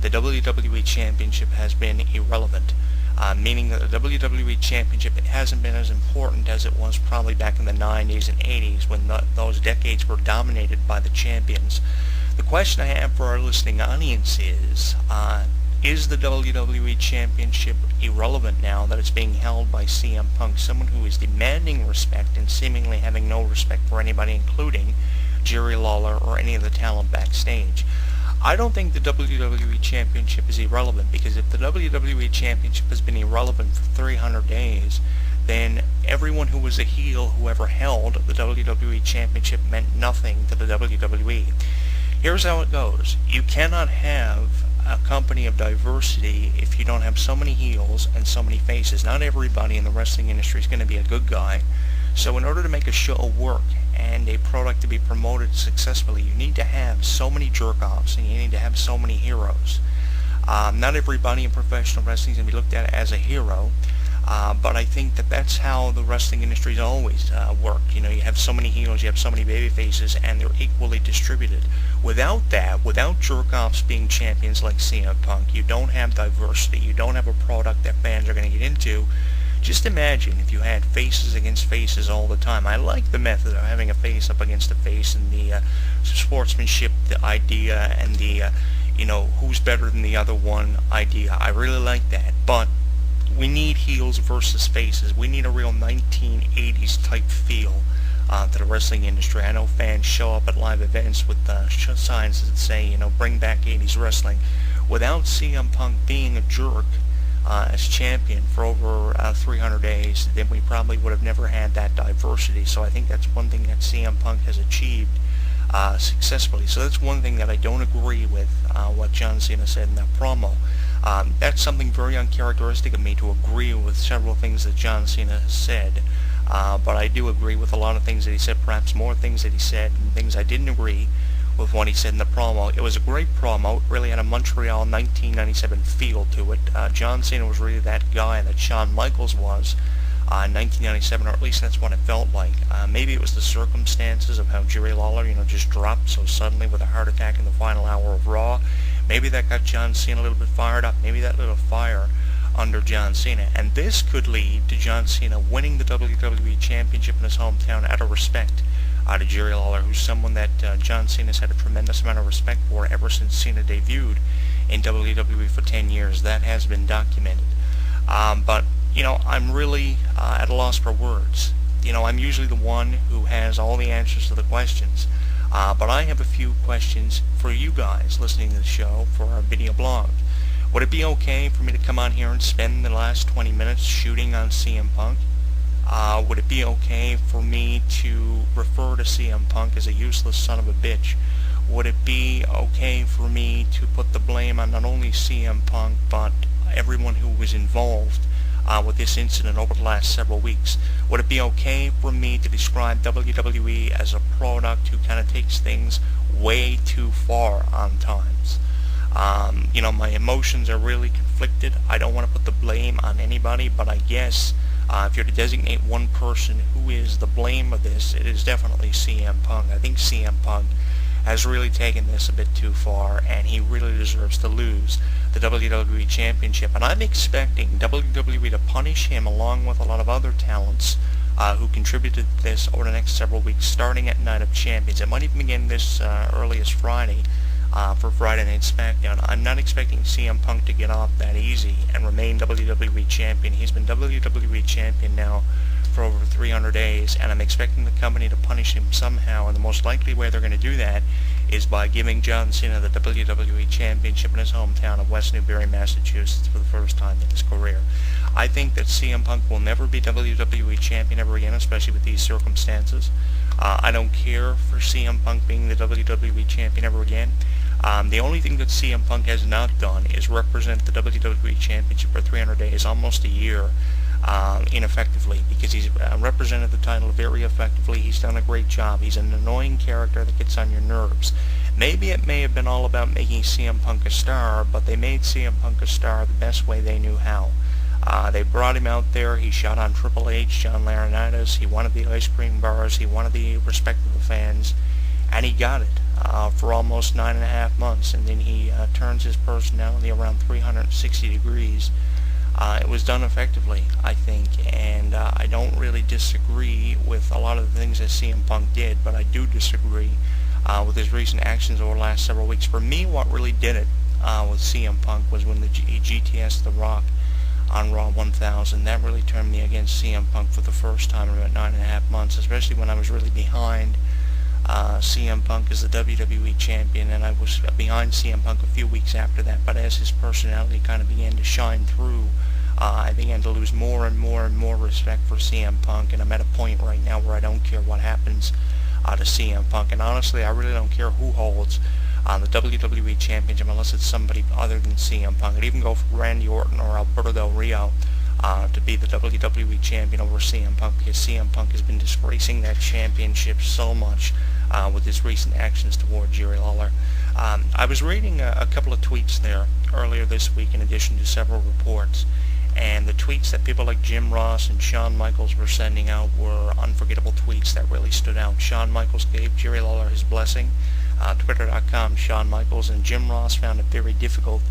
the WWE Championship has been irrelevant. Meaning that the WWE Championship hasn't been as important as it was probably back in the 90s and 80s when those decades were dominated by the champions. The question I have for our listening audience is the WWE Championship irrelevant now that it's being held by CM Punk, someone who is demanding respect and seemingly having no respect for anybody, including Jerry Lawler or any of the talent backstage? I don't think the WWE Championship is irrelevant, because if the WWE Championship has been irrelevant for 300 days, then everyone who was a heel who ever held the WWE Championship meant nothing to the WWE. Here's how it goes. You cannot have a company of diversity if you don't have so many heels and so many faces. Not everybody in the wrestling industry is going to be a good guy. So in order to make a show work and a product to be promoted successfully, you need to have so many jerk-offs and you need to have so many heroes. Not everybody in professional wrestling is going to be looked at as a hero, but I think that that's how the wrestling industry's always worked. You know, you have so many heroes, you have so many baby faces, and they're equally distributed. Without that, without jerk-offs being champions like CM Punk, you don't have diversity, you don't have a product that fans are going to get into. Just imagine if you had faces against faces all the time. I like the method of having a face up against a face and the sportsmanship, the idea, and the, who's better than the other one idea. I really like that. But we need heels versus faces. We need a real 1980s type feel to the wrestling industry. I know fans show up at live events with signs that say, bring back 80s wrestling. Without CM Punk being a jerk as champion for over 300 days, then we probably would have never had that diversity. So I think that's one thing that CM Punk has achieved successfully. So that's one thing that I don't agree with what John Cena said in that promo. That's something very uncharacteristic of me, to agree with several things that John Cena has said. But I do agree with a lot of things that he said, perhaps more things that he said, and things I didn't agree with what he said in the promo. It was a great promo. It really had a Montreal 1997 feel to it. John Cena was really that guy that Shawn Michaels was in 1997, or at least that's what it felt like. Maybe it was the circumstances of how Jerry Lawler, just dropped so suddenly with a heart attack in the final hour of Raw. Maybe that got John Cena a little bit fired up. Maybe that lit a fire under John Cena. And this could lead to John Cena winning the WWE Championship in his hometown out of respect to Jerry Lawler, who's someone that John Cena's had a tremendous amount of respect for ever since Cena debuted in WWE for 10 years. That has been documented. But I'm really at a loss for words. I'm usually the one who has all the answers to the questions. But I have a few questions for you guys listening to the show for our video blog. Would it be okay for me to come on here and spend the last 20 minutes shooting on CM Punk? Would it be okay for me to refer to CM Punk as a useless son of a bitch? Would it be okay for me to put the blame on not only CM Punk, but everyone who was involved with this incident over the last several weeks? Would it be okay for me to describe WWE as a product who kind of takes things way too far on times? My emotions are really conflicted. I don't want to put the blame on anybody, but I guess if you're to designate one person who is the blame of this, it is definitely CM Punk. I think CM Punk has really taken this a bit too far, and he really deserves to lose the WWE Championship. And I'm expecting WWE to punish him along with a lot of other talents who contributed to this over the next several weeks, starting at Night of Champions. It might even begin this early as Friday for Friday Night SmackDown. I'm not expecting CM Punk to get off that easy and remain WWE Champion. He's been WWE Champion now for over 300 days, and I'm expecting the company to punish him somehow, and the most likely way they're going to do that is by giving John Cena the WWE Championship in his hometown of West Newbury, Massachusetts for the first time in his career. I think that CM Punk will never be WWE Champion ever again, especially with these circumstances. I don't care for CM Punk being the WWE Champion ever again. The only thing that CM Punk has not done is represent the WWE Championship for 300 days, almost a year, ineffectively, because he's represented the title very effectively. He's done a great job. He's an annoying character that gets on your nerves. Maybe it may have been all about making CM Punk a star, but they made CM Punk a star the best way they knew how. They brought him out there. He shot on Triple H, John Laurinaitis. He wanted the ice cream bars. He wanted the respect of the fans. and he got it for almost 9.5 months, and then he turns his personality around 360 degrees. It was done effectively, I think, and I don't really disagree with a lot of the things that CM Punk did, but I do disagree with his recent actions over the last several weeks. For me, what really did it with CM Punk was when he GTS The Rock on Raw 1000. That really turned me against CM Punk for the first time in about 9.5 months, especially when I was really behind CM Punk as the WWE Champion, and I was behind CM Punk a few weeks after that, but as his personality kind of began to shine through, I began to lose more and more and more respect for CM Punk, and I'm at a point right now where I don't care what happens to CM Punk, and honestly, I really don't care who holds the WWE Championship unless it's somebody other than CM Punk. I'd even go for Randy Orton or Alberto Del Rio to be the WWE Champion over CM Punk, because CM Punk has been disgracing that championship so much with his recent actions toward Jerry Lawler. I was reading a couple of tweets there earlier this week in addition to several reports, and the tweets that people like Jim Ross and Shawn Michaels were sending out were unforgettable tweets that really stood out. Shawn Michaels gave Jerry Lawler his blessing. Twitter.com, Shawn Michaels, and Jim Ross found it very difficult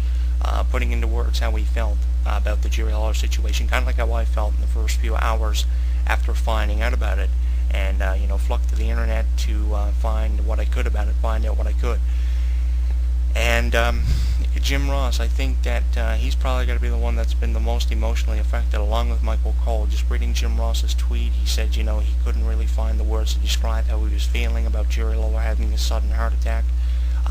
putting into words how he felt about the Jerry Lawler situation, kind of like how I felt in the first few hours after finding out about it, and flocked to the internet to find what I could about it, find out what I could. And Jim Ross, I think that he's probably got to be the one that's been the most emotionally affected, along with Michael Cole. Just reading Jim Ross's tweet, he said, he couldn't really find the words to describe how he was feeling about Jerry Lawler having a sudden heart attack.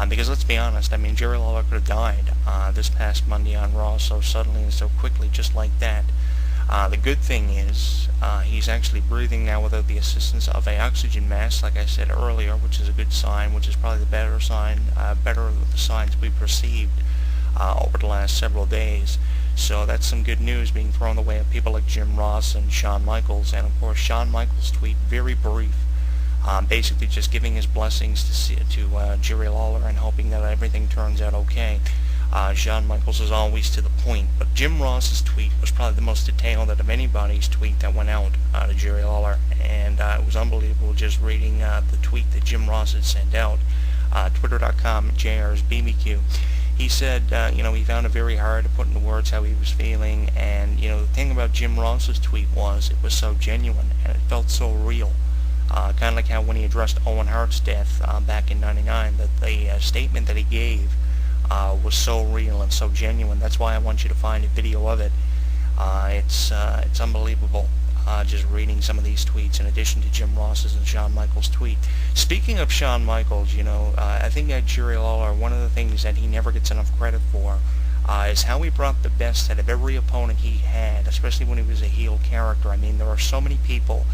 Because let's be honest, Jerry Lawler could have died this past Monday on Raw so suddenly and so quickly, just like that. The good thing is he's actually breathing now without the assistance of an oxygen mask, like I said earlier, which is a good sign, which is probably the better sign, better of the signs we've received over the last several days. So that's some good news being thrown the way of people like Jim Ross and Shawn Michaels. And of course, Shawn Michaels' tweet, very brief, basically just giving his blessings to Jerry Lawler and hoping that everything turns out okay. Shawn Michaels is always to the point, but Jim Ross's tweet was probably the most detailed out of anybody's tweet that went out to Jerry Lawler, and it was unbelievable just reading the tweet that Jim Ross had sent out. Twitter.com, JR's BBQ. He said, he found it very hard to put into words how he was feeling, and, the thing about Jim Ross's tweet was it was so genuine, and it felt so real. Kind of like how when he addressed Owen Hart's death back in '99, that the statement that he gave was so real and so genuine. That's why I want you to find a video of it. It's unbelievable. Just reading some of these tweets in addition to Jim Ross's and Shawn Michaels' tweet. Speaking of Shawn Michaels, I think that Jerry Lawler, one of the things that he never gets enough credit for is how he brought the best out of every opponent he had, especially when he was a heel character. There are so many people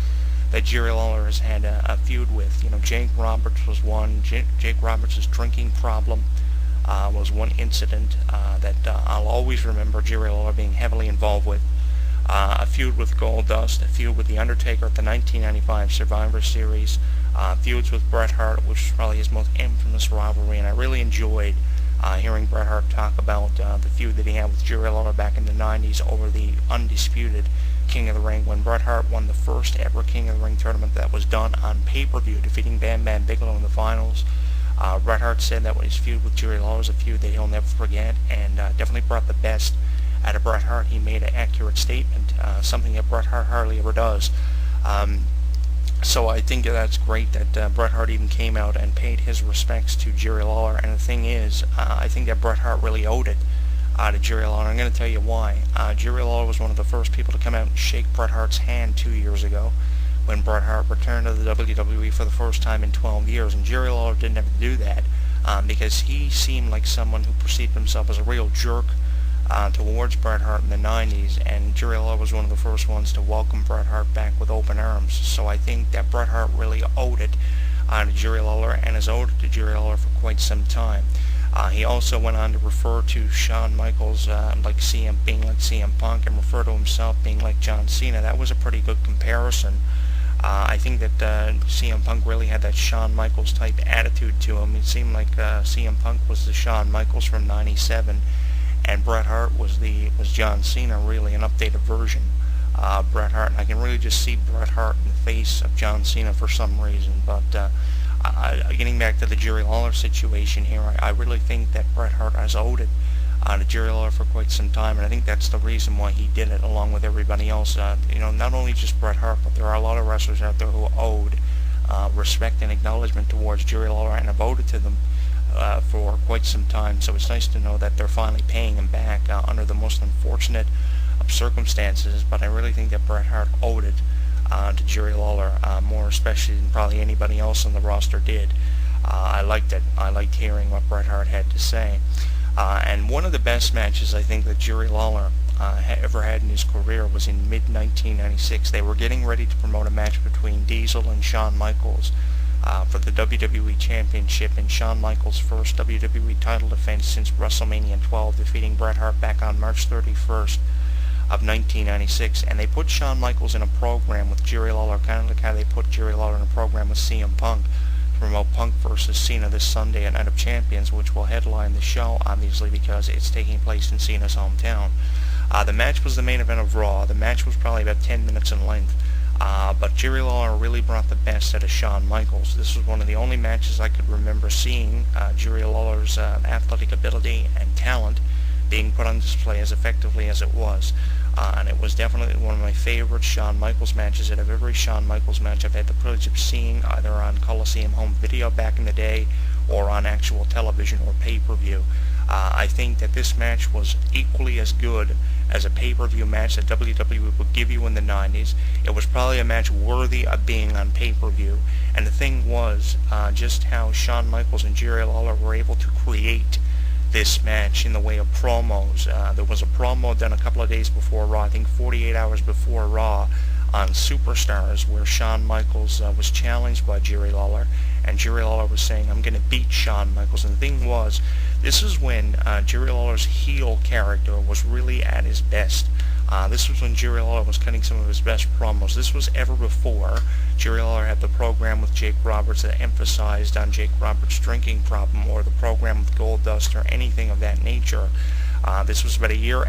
that Jerry Lawler has had a feud with. Jake Roberts was one. Jake Roberts' drinking problem was one incident that I'll always remember Jerry Lawler being heavily involved with. A feud with Goldust, a feud with The Undertaker at the 1995 Survivor Series, feuds with Bret Hart, which was probably his most infamous rivalry, and I really enjoyed hearing Bret Hart talk about the feud that he had with Jerry Lawler back in the 90s over the undisputed King of the Ring, when Bret Hart won the first ever King of the Ring tournament that was done on pay-per-view, defeating Bam Bam Bigelow in the finals. Bret Hart said that his feud with Jerry Lawler was a feud that he'll never forget, and definitely brought the best out of Bret Hart. He made an accurate statement, something that Bret Hart hardly ever does. So I think that's great that Bret Hart even came out and paid his respects to Jerry Lawler. And the thing is, I think that Bret Hart really owed it to Jerry Lawler. I'm going to tell you why. Jerry Lawler was one of the first people to come out and shake Bret Hart's hand 2 years ago, when Bret Hart returned to the WWE for the first time in 12 years. And Jerry Lawler didn't have to do that because he seemed like someone who perceived himself as a real jerk towards Bret Hart in the 90s, and Jerry Lawler was one of the first ones to welcome Bret Hart back with open arms. So I think that Bret Hart really owed it to Jerry Lawler, and has owed it to Jerry Lawler for quite some time. He also went on to refer to Shawn Michaels being like CM Punk, and refer to himself being like John Cena. That was a pretty good comparison. I think that CM Punk really had that Shawn Michaels type attitude to him. It seemed like CM Punk was the Shawn Michaels from '97, and Bret Hart was John Cena, really an updated version of Bret Hart. And I can really just see Bret Hart in the face of John Cena for some reason. But Getting back to the Jerry Lawler situation here, I really think that Bret Hart has owed it to Jerry Lawler for quite some time, and I think that's the reason why he did it, along with everybody else. Not only just Bret Hart, but there are a lot of wrestlers out there who owed respect and acknowledgement towards Jerry Lawler and have owed it to them for quite some time. So it's nice to know that they're finally paying him back under the most unfortunate of circumstances. But I really think that Bret Hart owed it to Jerry Lawler, more especially than probably anybody else on the roster did. I liked it. I liked hearing what Bret Hart had to say. And one of the best matches I think that Jerry Lawler ever had in his career was in mid-1996. They were getting ready to promote a match between Diesel and Shawn Michaels for the WWE Championship, and Shawn Michaels' first WWE title defense since WrestleMania 12, defeating Bret Hart back on March 31st of 1996. And they put Shawn Michaels in a program with Jerry Lawler, kind of like how they put Jerry Lawler in a program with CM Punk, to promote Punk versus Cena this Sunday at Night of Champions, which will headline the show, obviously, because it's taking place in Cena's hometown. The match was the main event of Raw. The match was probably about 10 minutes in length, but Jerry Lawler really brought the best out of Shawn Michaels. This was one of the only matches I could remember seeing Jerry Lawler's athletic ability and talent being put on display as effectively as it was. And it was definitely one of my favorite Shawn Michaels matches. Out of every Shawn Michaels match I've had the privilege of seeing, either on Coliseum Home Video back in the day or on actual television or pay-per-view. I think that this match was equally as good as a pay-per-view match that WWE would give you in the 90s. It was probably a match worthy of being on pay-per-view. And the thing was just how Shawn Michaels and Jerry Lawler were able to create this match in the way of promos. There was a promo done a couple of days before Raw, I think 48 hours before Raw, on Superstars, where Shawn Michaels was challenged by Jerry Lawler, and Jerry Lawler was saying, "I'm going to beat Shawn Michaels." And the thing was, this is when Jerry Lawler's heel character was really at his best. This was when Jerry Lawler was cutting some of his best promos. This was ever before Jerry Lawler had the program with Jake Roberts that emphasized on Jake Roberts' drinking problem, or the program with Goldust, or anything of that nature. This was about a year